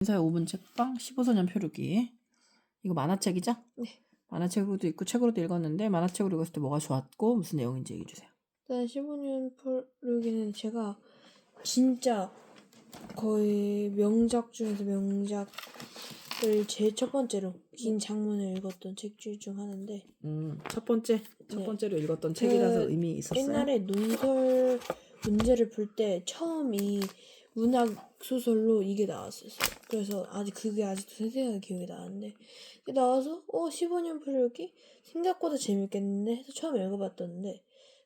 인사의 5분 책방 15소년 표류기. 이거 만화책이죠? 네. 만화책으로도 있고 책으로도 읽었는데 만화책으로 읽었을 때 뭐가 좋았고 무슨 내용인지 얘기해 주세요. 일단 15년 표류기는 제가 진짜 거의 명작 중에서 명작을 제일 첫 번째로 긴 장문을 읽었던 책 중 하나인데 첫 네. 번째로 읽었던 책이라서 의미 있었어요? 옛날에 논설 문제를 풀 때 처음 이 문학 소설로 이게 나왔었어요. 그래서 그게 아직도 생생하게 기억이 나는데 이게 나와서 15년 표류기 생각보다 재밌겠는데 해서 처음 읽어봤던데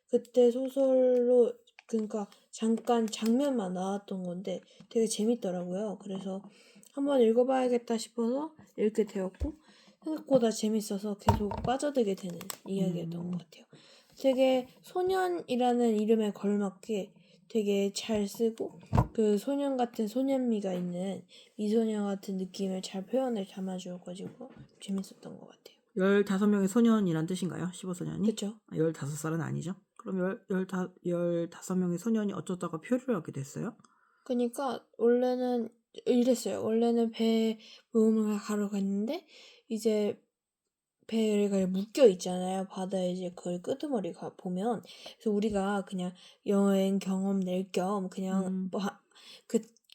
그때 소설로 그러니까 잠깐 장면만 나왔던 건데 되게 재밌더라고요. 그래서 한번 읽어봐야겠다 싶어서 읽게 되었고 생각보다 재밌어서 계속 빠져들게 되는 이야기였던 것 같아요. 되게 소년이라는 이름에 걸맞게 되게 잘 쓰고 그 소년 같은 소년미가 있는 미소녀 같은 느낌을 잘 표현을 담아주어가지고 재밌었던 것 같아요. 15명의 소년이란 뜻인가요? 15소년이? 그쵸? 15살은 아니죠? 그럼 15명의 소년이 어쩌다가 표류를 하게 됐어요? 그러니까 원래는 이랬어요. 원래는 배 모험을 가러 갔는데 이제 배가 묶여 있잖아요. 바다에 이제 그걸 끄트머리 보면 그래서 우리가 그냥 여행 경험 낼 겸 그냥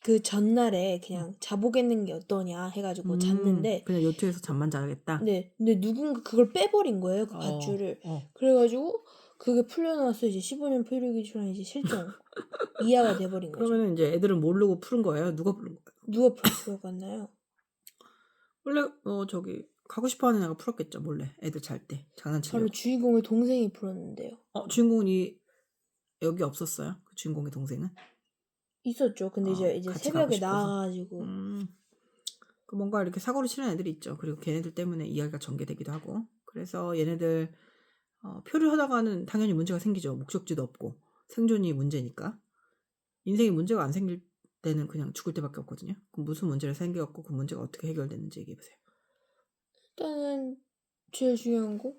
그 전날에 그냥 자보겠는 게 어떠냐 해가지고 잤는데 그냥 요트에서 잠만 자겠다? 네, 근데 누군가 그걸 빼버린 거예요. 그 밧줄을. 그래가지고 그게 풀려나서 이제 15년 표류기처럼 이제 실종 미아가 돼버린 거죠. 그러면 이제 애들은 모르고 푸른 거예요? 누가 푸른 거예요? 누가 풀었었나요? 원래 가고 싶어하는 애가 풀었겠죠, 몰래. 애들 잘 때 장난치려고. 바로 주인공의 동생이 풀었는데요. 주인공은 여기 없었어요? 그 주인공의 동생은? 있었죠. 근데 이제 같이 가고 새벽에 싶어서? 나와가지고 그 뭔가 이렇게 사고를 치는 애들이 있죠. 그리고 걔네들 때문에 이야기가 전개되기도 하고. 그래서 얘네들 표류하다가는 당연히 문제가 생기죠. 목적지도 없고 생존이 문제니까. 인생에 문제가 안 생길 때는 그냥 죽을 때밖에 없거든요. 그럼 무슨 문제가 생겼고 그 문제가 어떻게 해결됐는지 얘기해보세요. 일단은 제일 중요한 거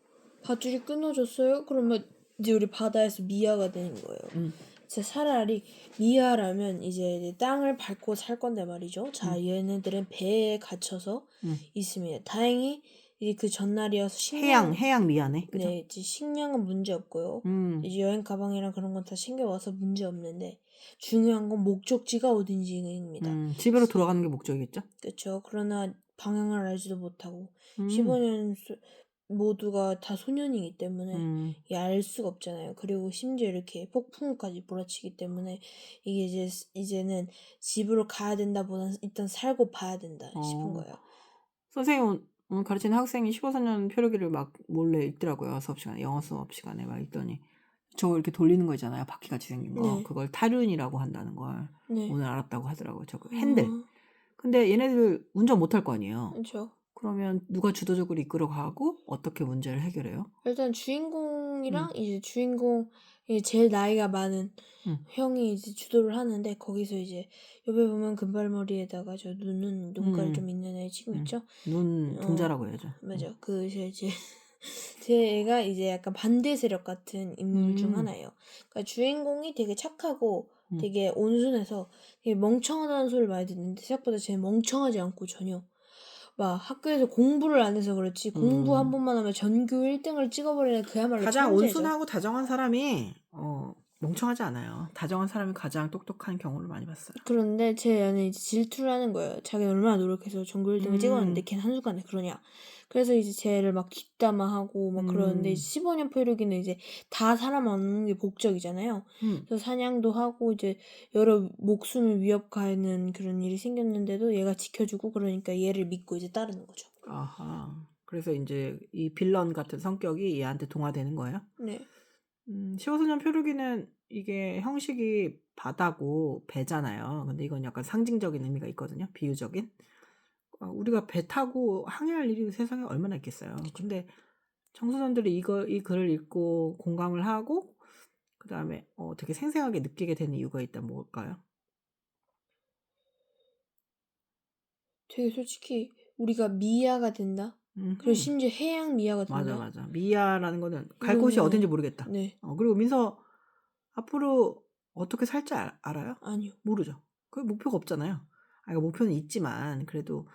밧줄이 끊어졌어요. 그러면 이제 우리 바다에서 미아가 되는 거예요. 진짜 차라리 미아라면 이제 땅을 밟고 살 건데 말이죠. 자, 얘네들은 배에 갇혀서 있습니다. 다행히 이제 그 전날이어서 해양 미아네. 그죠? 네, 이제 식량은 문제 없고요. 이제 여행 가방이랑 그런 건 다 챙겨와서 문제 없는데 중요한 건 목적지가 어딘지입니다. 집으로 돌아가는 게 목적이겠죠? 그렇죠. 그러나 방향을 알지도 못하고 15년 모두가 다 소년이기 때문에 이게 알 수가 없잖아요. 그리고 심지어 이렇게 폭풍까지 몰아치기 때문에 이게 이제는 집으로 가야 된다보다는 일단 살고 봐야 된다 싶은 거예요. 선생님 오늘 가르치는 학생이 15소년 표류기를 막 몰래 읽더라고요. 수업 시간에, 영어 수업 시간에 막 읽더니 저거 이렇게 돌리는 거 있잖아요. 바퀴같이 생긴 거. 네. 그걸 타륜이라고 한다는 걸 네. 오늘 알았다고 하더라고요. 저거 핸들. 근데 얘네들 운전 못할 거 아니에요. 그렇죠. 그러면 누가 주도적으로 이끌어가고 어떻게 문제를 해결해요? 일단 주인공이랑 이제 주인공이 제일 나이가 많은 형이 이제 주도를 하는데 거기서 이제 옆에 보면 금발머리에다가 저 눈깔 좀 있는 애 지금 있죠? 눈 동자라고 해야죠. 맞아. 제 애가 이제 약간 반대 세력 같은 인물 중 하나예요. 그러니까 주인공이 되게 착하고 되게 온순해서 되게 멍청하다는 소리를 많이 듣는데 생각보다 쟤 멍청하지 않고 전혀 막 학교에서 공부를 안 해서 그렇지 공부 한 번만 하면 전교 1등을 찍어버리는 그야말로 가장 천재죠. 온순하고 다정한 사람이 멍청하지 않아요. 다정한 사람이 가장 똑똑한 경우를 많이 봤어요. 그런데 제 애는 이제 질투를 하는 거예요. 자기가 얼마나 노력해서 전교 1등을 찍었는데 걔는 한순간에 그러냐. 그래서 이제 제 애를 막 뒷담화하고 막 그러는데 15년 표류기는 이제 다 살아남는 게 목적이잖아요. 그래서 사냥도 하고 이제 여러 목숨을 위협하는 그런 일이 생겼는데도 얘가 지켜주고 그러니까 얘를 믿고 이제 따르는 거죠. 아하. 그래서 이제 이 빌런 같은 성격이 얘한테 동화되는 거예요? 네. 15소년 표류기는 이게 형식이 바다고 배잖아요. 근데 이건 약간 상징적인 의미가 있거든요. 비유적인. 우리가 배 타고 항해할 일이 세상에 얼마나 있겠어요. 근데 청소년들이 이 글을 읽고 공감을 하고 그 다음에 되게 생생하게 느끼게 되는 이유가 있다면 뭘까요? 되게 솔직히 우리가 미아가 된다. 그리고 심지어 해양 미아가 된다. 맞아. 미아라는 거는 갈 곳이 어딘지 모르겠다. 네. 그리고 민서 앞으로 어떻게 살지 알아요? 아니요. 모르죠. 그 목표가 없잖아요. 그러니까 목표는 있지만 그래도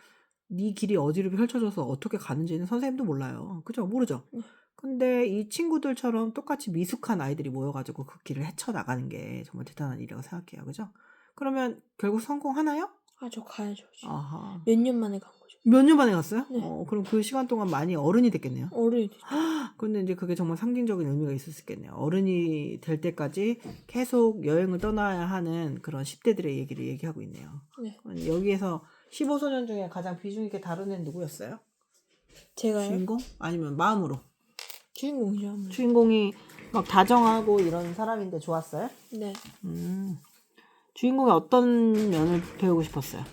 네 길이 어디로 펼쳐져서 어떻게 가는지는 선생님도 몰라요. 그죠? 모르죠? 네. 근데 이 친구들처럼 똑같이 미숙한 아이들이 모여가지고 그 길을 헤쳐나가는 게 정말 대단한 일이라고 생각해요. 그죠? 그러면 결국 성공하나요? 저 가야죠. 지금. 아하. 몇 년 만에 간 거죠. 몇 년 만에 갔어요? 네. 그럼 그 시간 동안 많이 어른이 됐겠네요. 어른이 됐죠. 근데 이제 그게 정말 상징적인 의미가 있을 수 있겠네요. 어른이 될 때까지 계속 여행을 떠나야 하는 그런 10대들의 얘기를 얘기하고 있네요. 네. 여기에서 15소년 중에 가장 비중 있게 다룬 애는 누구였어요? 제가요? 주인공? 아니면 마음으로? 주인공이죠. 아무래도. 주인공이 막 다정하고 이런 사람인데 좋았어요? 네. 주인공의 어떤 면을 배우고 싶었어요?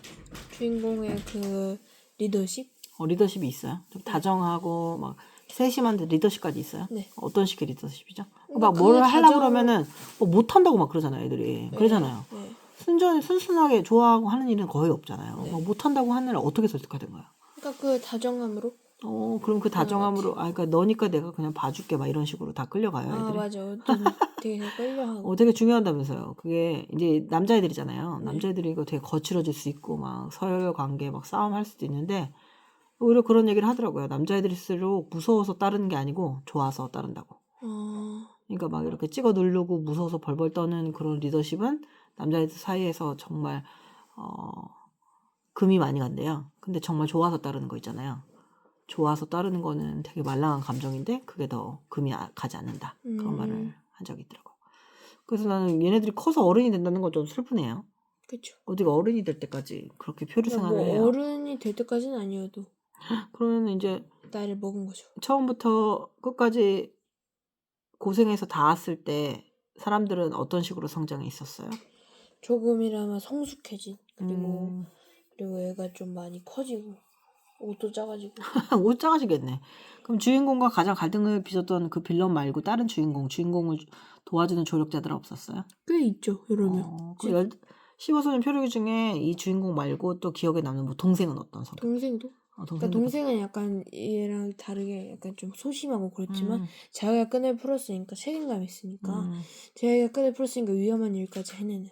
주인공의 그 리더십? 리더십이 있어요? 좀 다정하고 막 세심한데 리더십까지 있어요? 네. 어떤 식의 리더십이죠? 뭐 막 그 뭘 하려고 다정- 그러면은 못한다고 막 그러잖아요, 애들이. 그러잖아요. 네. 순순하게 좋아하고 하는 일은 거의 없잖아요. 네. 막 못한다고 하는 애를 어떻게 설득하든가요? 그러니까 그 다정함으로. 그럼 그 다정함으로, 그러니까 너니까 내가 그냥 봐줄게, 막 이런 식으로 다 끌려가요, 애들이. 맞아. 어떤 되게 끌려하고. 되게 중요하다면서요. 그게 이제 남자애들이잖아요. 네. 남자애들이 이거 되게 거칠어질 수 있고, 막 서열 관계 막 싸움 할 수도 있는데, 오히려 그런 얘기를 하더라고요. 남자애들일수록 무서워서 따르는 게 아니고, 좋아서 따른다고. 그러니까 막 이렇게 찍어 누르고 무서워서 벌벌 떠는 그런 리더십은 남자애들 사이에서 정말, 금이 많이 간대요. 근데 정말 좋아서 따르는 거 있잖아요. 좋아서 따르는 거는 되게 말랑한 감정인데 그게 더 금이 가지 않는다. 그런 말을 한 적이 있더라고요. 그래서 나는 얘네들이 커서 어른이 된다는 건 좀 슬프네요. 그쵸. 어디가 어른이 될 때까지 그렇게 표류 그러니까 생활을 뭐 해요. 어른이 될 때까지는 아니어도 그러면 이제 나이를 먹은 거죠. 처음부터 끝까지 고생해서 닿았을 때 사람들은 어떤 식으로 성장해 있었어요? 조금이나마 성숙해진. 그리고 애가 좀 많이 커지고 옷도 작아지고. 옷 작아지겠네. 그럼 주인공과 가장 갈등을 빚었던 그 빌런 말고 다른 주인공을 도와주는 조력자들은 없었어요? 꽤 있죠. 여러 명. 15소년 표류기 중에 이 주인공 말고 또 기억에 남는 뭐 동생은 어떤 성격? 동생도? 그러니까 동생은 약간 얘랑 다르게 약간 좀 소심하고 그랬지만 자기가 끈을 풀었으니까 책임감이 있으니까 자기가 끈을 풀었으니까 위험한 일까지 해내는.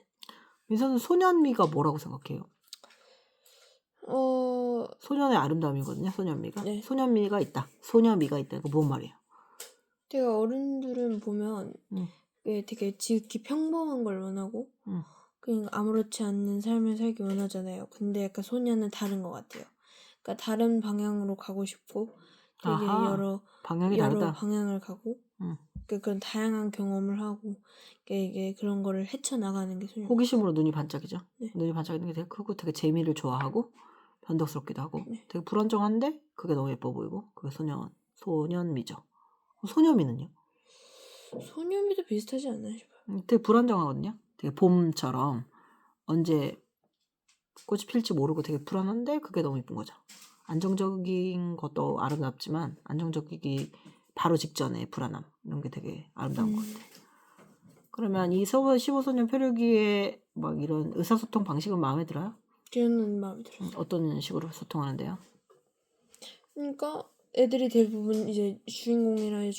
민서는 소년미가 뭐라고 생각해요? 소년의 아름다움이거든요. 소년미가. 네. 소년미가 있다. 소녀미가 있다. 이거 뭔 말이에요? 제가 어른들은 보면 되게 지극히 평범한 걸 원하고 그냥 아무렇지 않는 삶을 살기 원하잖아요. 근데 약간 소녀는 다른 것 같아요. 그러니까 다른 방향으로 가고 싶고 되게 여러 방향을 가고 그런 다양한 경험을 하고 이게 그런 거를 헤쳐나가는 게 소녀. 호기심으로 눈이 반짝이죠. 네. 눈이 반짝이는 게 되게 크고 되게 재미를 좋아하고 변덕스럽기도 하고 네. 되게 불안정한데 그게 너무 예뻐 보이고 그게 소년미죠. 소녀미는요? 소녀미도 비슷하지 않나요? 되게 불안정하거든요. 되게 봄처럼 언제 꽃이 필지 모르고 되게 불안한데 그게 너무 예쁜 거죠. 안정적인 것도 아름답지만 안정적이기 바로 직전에 불안함 이런 게 되게 아름다운 것 같아요. 그러면 이 15소년 표류기의 막 이런 의사소통 방식은 마음에 들어요? 저는 마음에 들어요. 어떤 식으로 소통하는데요? 그러니까 애들이 대부분 이제 주인공이랑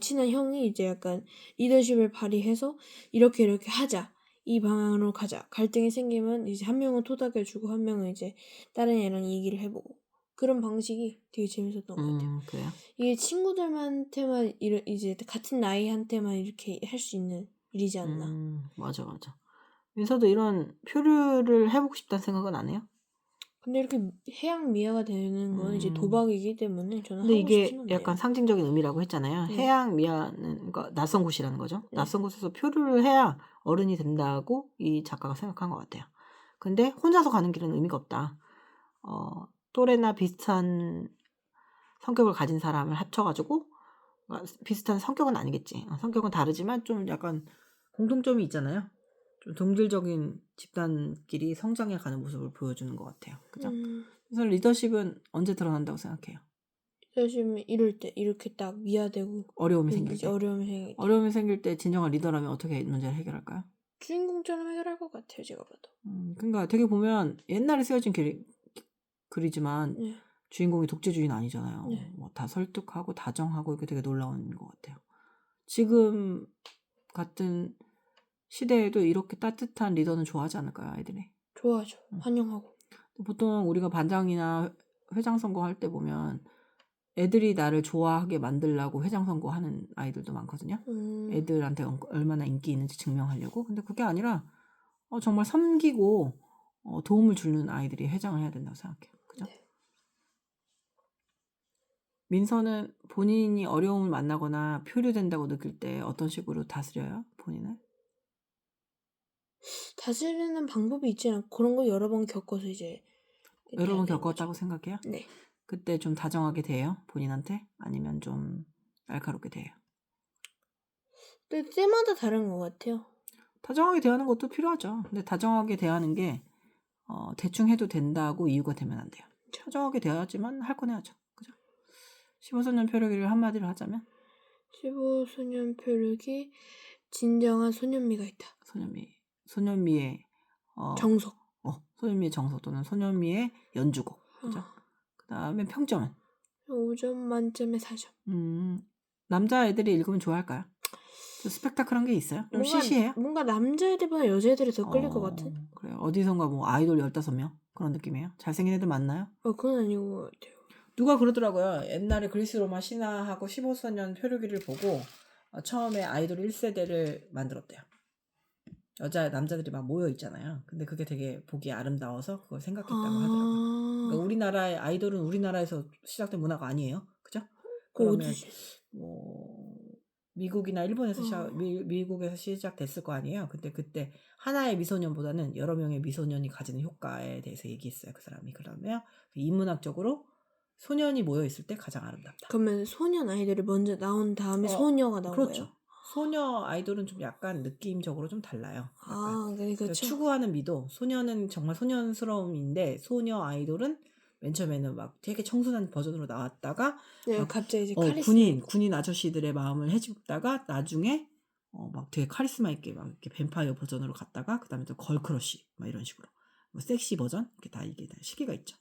친한 형이 이제 약간 리더십을 발휘해서 이렇게 하자. 이 방향으로 가자. 갈등이 생기면 이제 한 명은 토닥여주고 한 명은 이제 다른 애랑 얘기를 해보고 그런 방식이 되게 재밌었던 것 같아요. 그래요? 이게 친구들한테만 이제 같은 나이한테만 이렇게 할 수 있는 일이지 않나. 맞아. 민서도 이런 표류를 해보고 싶다는 생각은 안 해요? 근데 이렇게 해양 미화가 되는 건 이제 도박이기 때문에 저는 근데 하고 싶진 이게 않네요. 약간 상징적인 의미라고 했잖아요. 네. 해양 미화는 그러니까 낯선 곳이라는 거죠. 네. 낯선 곳에서 표류를 해야 어른이 된다고 이 작가가 생각한 것 같아요. 근데 혼자서 가는 길은 의미가 없다. 또래나 비슷한 성격을 가진 사람을 합쳐가지고 비슷한 성격은 아니겠지. 성격은 다르지만 좀 약간 공통점이 있잖아요. 좀 동질적인 집단끼리 성장해가는 모습을 보여주는 것 같아요. 그죠? 그래서 리더십은 언제 드러난다고 생각해요? 리더십은 이럴 때 이렇게 딱 미화되고 어려움이 생길 이제 때. 어려움이 생길 때 진정한 리더라면 어떻게 문제를 해결할까요? 주인공처럼 해결할 것 같아요. 제가 봐도. 그러니까 되게 보면 옛날에 쓰여진 글이지만 네. 주인공이 독재주의는 아니잖아요. 네. 뭐 다 설득하고 다정하고 이게 되게 놀라운 것 같아요. 지금 같은 시대에도 이렇게 따뜻한 리더는 좋아하지 않을까요, 아이들이? 좋아하죠. 환영하고. 보통 우리가 반장이나 회장 선거할 때 보면 애들이 나를 좋아하게 만들려고 회장 선거하는 아이들도 많거든요. 애들한테 얼마나 인기 있는지 증명하려고. 근데 그게 아니라 정말 섬기고 도움을 주는 아이들이 회장을 해야 된다고 생각해요. 그죠? 네. 민서는 본인이 어려움을 만나거나 표류된다고 느낄 때 어떤 식으로 다스려요? 본인을? 다스리는 방법이 있잖아요. 그런 거 여러 번 겪어서 이제 여러 번 돼야 되는 겪었다고 거죠. 생각해요? 네. 그때 좀 다정하게 대해요? 본인한테? 아니면 좀 날카롭게 대해요? 근데 때마다 다른 것 같아요. 다정하게 대하는 것도 필요하죠. 근데 다정하게 대하는 게 대충 해도 된다고 이유가 되면 안 돼요. 다정하게 대하지만 할 건 해야죠. 그죠? 15소년 표류기를 한마디로 하자면 15소년 표류기 진정한 소년미가 있다. 소년미의 정석. 소년미의 정석 또는 소년미의 연주곡. 그죠? 그 다음에 평점은 5점 만점에 4점. 남자애들이 읽으면 좋아할까요? 좀 스펙타클한 게 있어요? 좀 시시해요? 뭔가 남자애들보다 여자애들이 더 끌릴 것 같은? 그래요. 어디선가 뭐 아이돌 15명 그런 느낌이에요? 잘생긴 애들 많나요? 그건 아닌 것 같아요. 누가 그러더라고요. 옛날에 그리스 로마 신화하고 15소년 표류기를 보고 처음에 아이돌 1세대를 만들었대요. 남자들이 막 모여 있잖아요. 근데 그게 되게 보기 아름다워서 그걸 생각했다고 하더라고요. 그러니까 우리나라의 아이돌은 우리나라에서 시작된 문화가 아니에요. 그죠? 그러면 어디지? 뭐 미국이나 일본에서 미국에서 시작됐을 거 아니에요. 근데 그때 하나의 미소년보다는 여러 명의 미소년이 가지는 효과에 대해서 얘기했어요. 그 사람이. 그러면 인문학적으로 소년이 모여 있을 때 가장 아름답다. 그러면 소년 아이들이 먼저 나온 다음에 소녀가 나온 그렇죠. 거예요? 소녀 아이돌은 좀 약간 느낌적으로 좀 달라요. 약간. 네, 그렇죠. 추구하는 미도 소녀는 정말 소년스러움인데 소녀 아이돌은 맨 처음에는 막 되게 청순한 버전으로 나왔다가 네, 막 갑자기 이제 카리스마 군인 아저씨들의 마음을 해집다가 나중에 막 되게 카리스마 있게 막 이렇게 뱀파이어 버전으로 갔다가 그다음에 또 걸크러쉬 막 이런 식으로 뭐 섹시 버전 이게 다 시기가 있죠.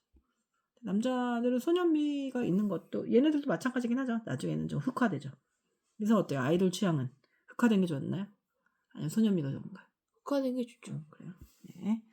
남자들은 소년미가 있는 것도 얘네들도 마찬가지긴 하죠. 나중에는 좀 흑화되죠. 그래서 어때요? 아이돌 취향은 흑화된 게 좋나요? 아니면 소년미가 좋은가요? 흑화된 게 좋죠. 그래요. 네.